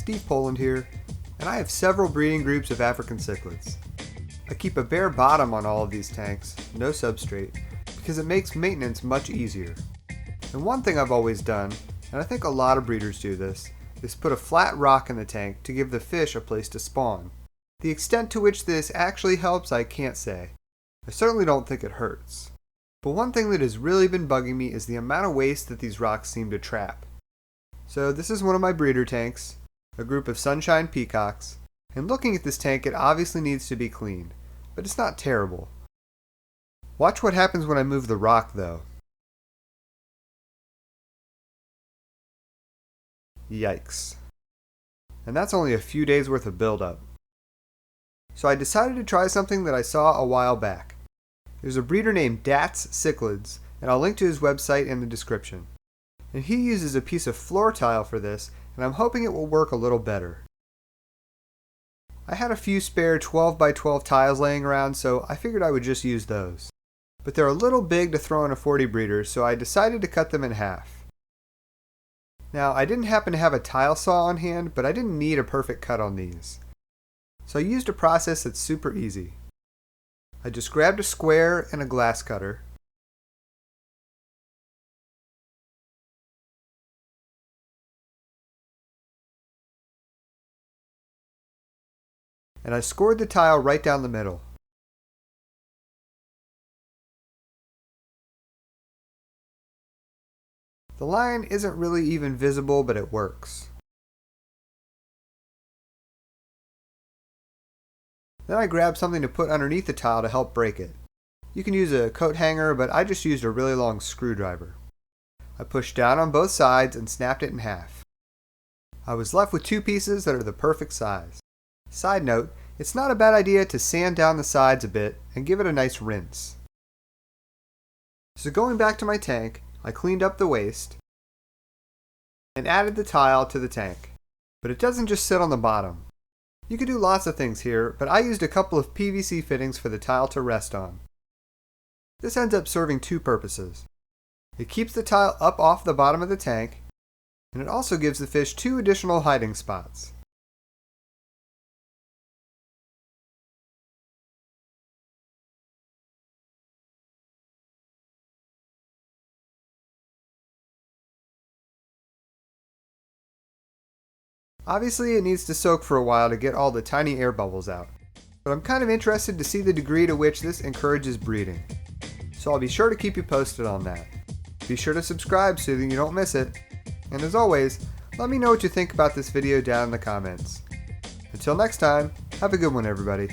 Steve Poland here, and I have several breeding groups of African cichlids. I keep a bare bottom on all of these tanks, no substrate, because it makes maintenance much easier. And one thing I've always done, and I think a lot of breeders do this, is put a flat rock in the tank to give the fish a place to spawn. The extent to which this actually helps I can't say. I certainly don't think it hurts. But one thing that has really been bugging me is the amount of waste that these rocks seem to trap. So this is one of my breeder tanks, a group of sunshine peacocks, and looking at this tank it obviously needs to be cleaned, but it's not terrible. Watch what happens when I move the rock though. Yikes. And that's only a few days worth of buildup. So I decided to try something that I saw a while back. There's a breeder named Datz Cichlids, and I'll link to his website in the description. And he uses a piece of floor tile for this, and I'm hoping it will work a little better. I had a few spare 12 by 12 tiles laying around, so I figured I would just use those. But they're a little big to throw in a 40 breeder, so I decided to cut them in half. Now, I didn't happen to have a tile saw on hand, but I didn't need a perfect cut on these. So I used a process that's super easy. I just grabbed a square and a glass cutter, and I scored the tile right down the middle. The line isn't really even visible, but it works. Then I grabbed something to put underneath the tile to help break it. You can use a coat hanger, but I just used a really long screwdriver. I pushed down on both sides and snapped it in half. I was left with two pieces that are the perfect size. Side note, it's not a bad idea to sand down the sides a bit and give it a nice rinse. So going back to my tank, I cleaned up the waste and added the tile to the tank. But it doesn't just sit on the bottom. You could do lots of things here, but I used a couple of PVC fittings for the tile to rest on. This ends up serving two purposes. It keeps the tile up off the bottom of the tank, and it also gives the fish two additional hiding spots. Obviously, it needs to soak for a while to get all the tiny air bubbles out, but I'm kind of interested to see the degree to which this encourages breeding. So I'll be sure to keep you posted on that. Be sure to subscribe so that you don't miss it, and as always, let me know what you think about this video down in the comments. Until next time, have a good one everybody.